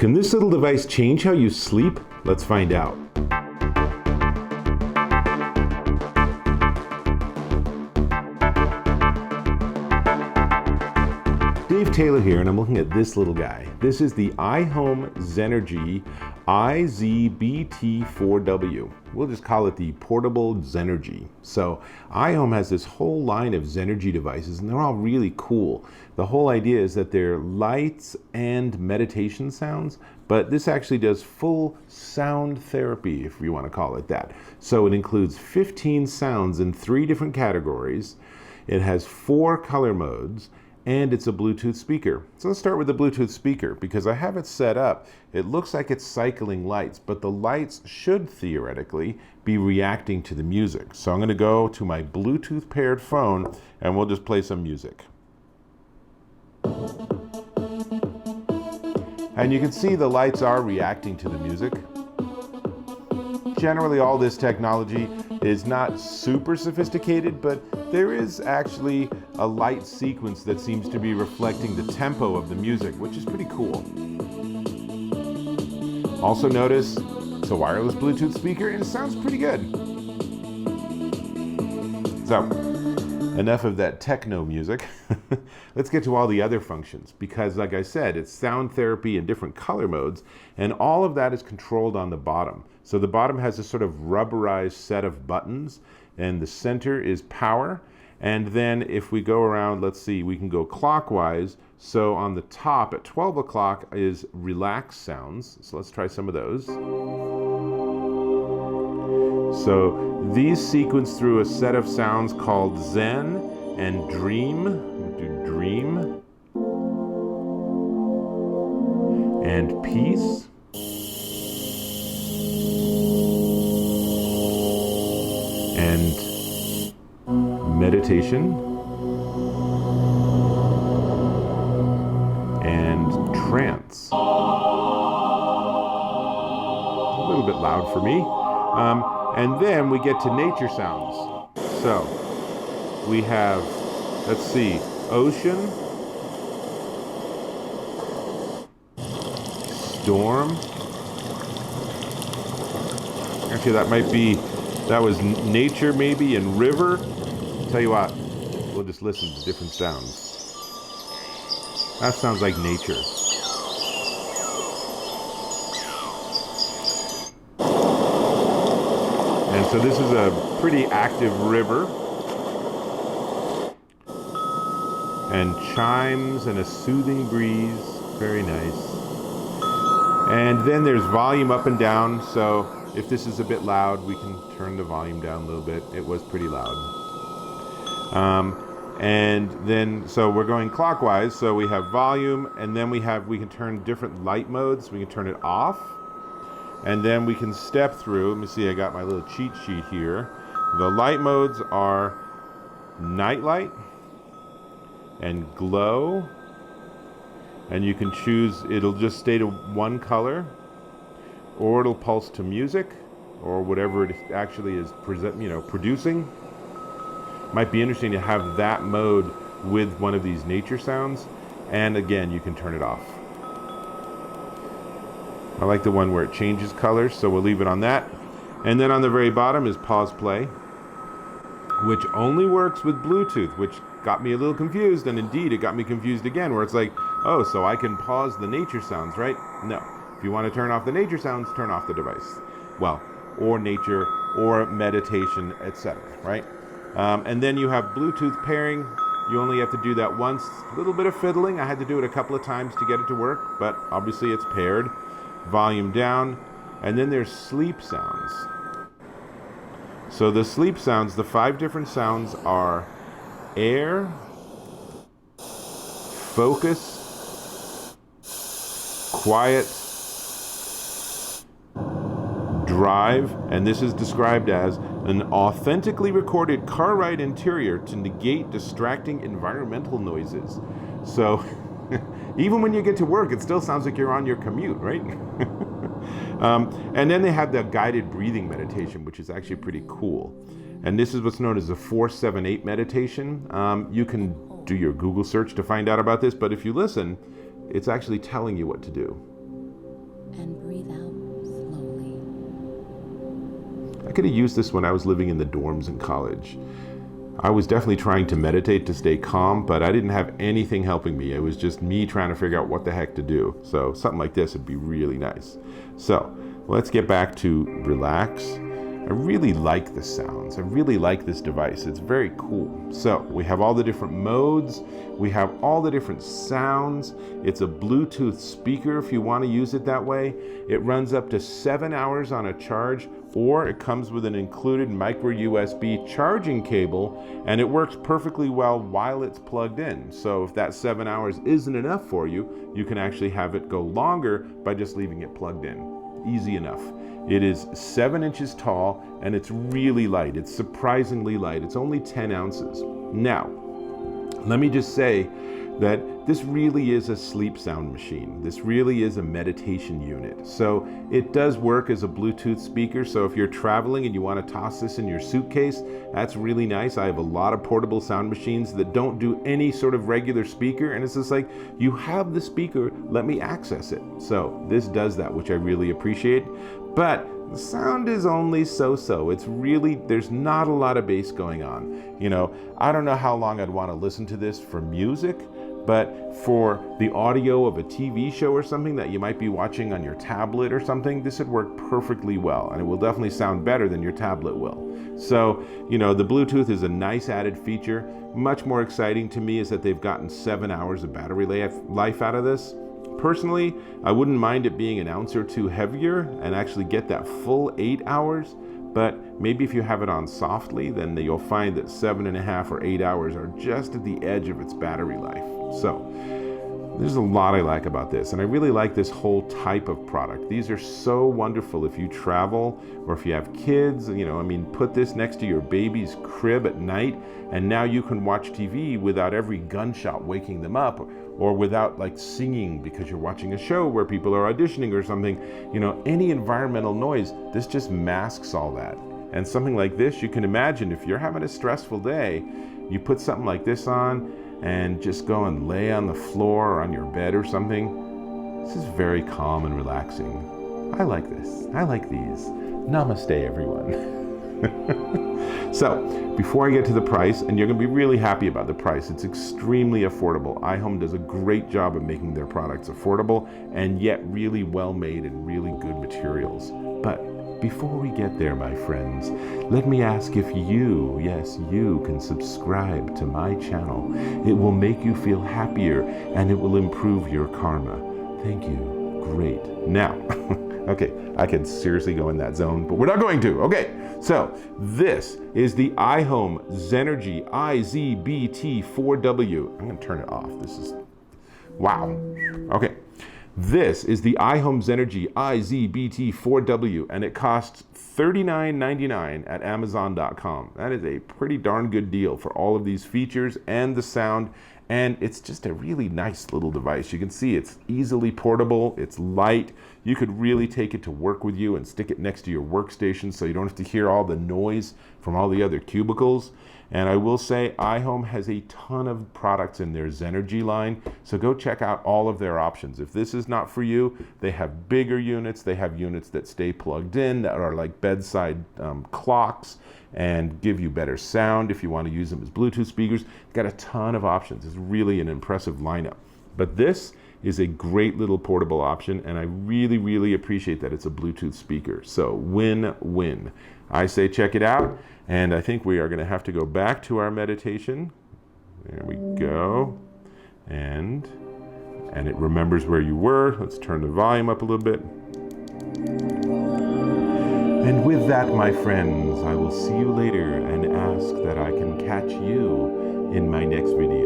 Can this little device change how you sleep? Let's find out. Dave Taylor here, and I'm looking at this little guy. This is the iHome Zenergy IZBT4W. We'll just call it the Portable Zenergy. So iHome has this whole line of Zenergy devices, and they're all really cool. The whole idea is that they're lights and meditation sounds, but this actually does full sound therapy, if you want to call it that. So it includes 15 sounds in 3 different categories. It has 4 color modes, and it's a Bluetooth speaker. So let's start with the Bluetooth speaker, because I have it set up. It looks like it's cycling lights, but the lights should theoretically be reacting to the music. So I'm going to go to my Bluetooth paired phone, and we'll just play some music. And you can see the lights are reacting to the music. Generally, all this technology is not super sophisticated, but there is actually a light sequence that seems to be reflecting the tempo of the music, which is pretty cool. Also notice it's a wireless Bluetooth speaker and it sounds pretty good. So, enough of that techno music. Let's get to all the other functions, because like I said, it's sound therapy in different color modes, and all of that is controlled on the bottom. So the bottom has a sort of rubberized set of buttons, and the center is power. And then if we go around, let's see, we can go clockwise. So on the top at 12 o'clock is relax sounds. So let's try some of those. So these sequence through a set of sounds called Zen and Dream. We'll do Dream and Peace. And meditation and trance. A little bit loud for me. And then we get to nature sounds. So we have, let's see, ocean, storm. Actually, that was nature maybe, and river. Tell you what, we'll just listen to different sounds. That sounds like nature. And so this is a pretty active river. And chimes and a soothing breeze, very nice. And then there's volume up and down, so if this is a bit loud, we can turn the volume down a little bit. It was pretty loud. And then, so we're going clockwise, so we have volume, and then we can turn different light modes. We can turn it off, and then we can step through. Let me see, I got my little cheat sheet here. The light modes are night light and glow, and you can choose, it'll just stay to one color, or it'll pulse to music, or whatever it actually is producing. Might be interesting to have that mode with one of these nature sounds, and again, you can turn it off. I like the one where it changes colors, so we'll leave it on that. And then on the very bottom is pause play, which only works with Bluetooth, which got me a little confused, and indeed it got me confused again, where it's like, oh, so I can pause the nature sounds, right? No. If you want to turn off the nature sounds, turn off the device. Well, or nature, or meditation, etc., right? And then you have Bluetooth pairing. You only have to do that once. A little bit of fiddling. I had to do it a couple of times to get it to work, but obviously it's paired. Volume down. And then there's sleep sounds. So the sleep sounds, the 5 different sounds are air, focus, quiet, drive, and this is described as an authentically recorded car ride interior to negate distracting environmental noises. So even when you get to work, it still sounds like you're on your commute, right? And then they have the guided breathing meditation, which is actually pretty cool. And this is what's known as the 478 meditation. You can do your Google search to find out about this, but if you listen, it's actually telling you what to do. and breathe out slowly. I could have used this when I was living in the dorms in college. I was definitely trying to meditate to stay calm, but I didn't have anything helping me. It was just me trying to figure out what the heck to do. So something like this would be really nice. So let's get back to relax. I really like the sounds. I really like this device. It's very cool. So we have all the different modes. We have all the different sounds. It's a Bluetooth speaker if you want to use it that way. It runs up to 7 hours on a charge, or it comes with an included micro USB charging cable, and it works perfectly well while it's plugged in. So if that 7 hours isn't enough for you, you can actually have it go longer by just leaving it plugged in. Easy enough. It is 7 inches tall and it's really light. It's surprisingly light. It's only 10 ounces. Now, let me just say that this really is a sleep sound machine. This really is a meditation unit. So it does work as a Bluetooth speaker. So if you're traveling and you want to toss this in your suitcase, that's really nice. I have a lot of portable sound machines that don't do any sort of regular speaker. And it's just like, you have the speaker, let me access it. So this does that, which I really appreciate. But the sound is only so-so. It's really, there's not a lot of bass going on. You know, I don't know how long I'd want to listen to this for music, but for the audio of a TV show or something that you might be watching on your tablet or something, this would work perfectly well, and it will definitely sound better than your tablet will. So, you know, the Bluetooth is a nice added feature. Much more exciting to me is that they've gotten 7 hours of battery life out of this. Personally, I wouldn't mind it being an ounce or two heavier and actually get that full 8 hours. But maybe if you have it on softly, then you'll find that 7.5 or 8 hours are just at the edge of its battery life. So there's a lot I like about this, and I really like this whole type of product. These are so wonderful if you travel or if you have kids. You know, I mean, put this next to your baby's crib at night, and now you can watch TV without every gunshot waking them up, or without like singing because you're watching a show where people are auditioning or something. You know, any environmental noise, this just masks all that. And something like this, you can imagine if you're having a stressful day, you put something like this on and just go and lay on the floor or on your bed or something. This is very calm and relaxing. I like this. I like these. Namaste, everyone. So, before I get to the price, and you're going to be really happy about the price, it's extremely affordable. iHome does a great job of making their products affordable and yet really well made and really good materials. But before we get there, my friends, let me ask if you, yes, you can subscribe to my channel. It will make you feel happier and it will improve your karma. Thank you. Great. Now, okay, I could seriously go in that zone, but we're not going to. Okay, so this is the iHome Zenergy IZBT4W. I'm going to turn it off. This is, wow. Okay. This is the iHome Zenergy IZBT4W, and it costs $39.99 at Amazon.com. That is a pretty darn good deal for all of these features and the sound, and it's just a really nice little device. You can see it's easily portable, it's light. You could really take it to work with you and stick it next to your workstation so you don't have to hear all the noise from all the other cubicles. And I will say iHome has a ton of products in their Zenergy line, so go check out all of their options. If this is not for you, they have bigger units. They have units that stay plugged in that are like bedside clocks and give you better sound if you want to use them as Bluetooth speakers. Got a ton of options. It's really an impressive lineup. But this is a great little portable option, and I really, really appreciate that it's a Bluetooth speaker. So win-win. I say check it out, and I think we are going to have to go back to our meditation. There we go. And it remembers where you were. Let's turn the volume up a little bit. And with that, my friends, I will see you later and ask that I can catch you in my next video.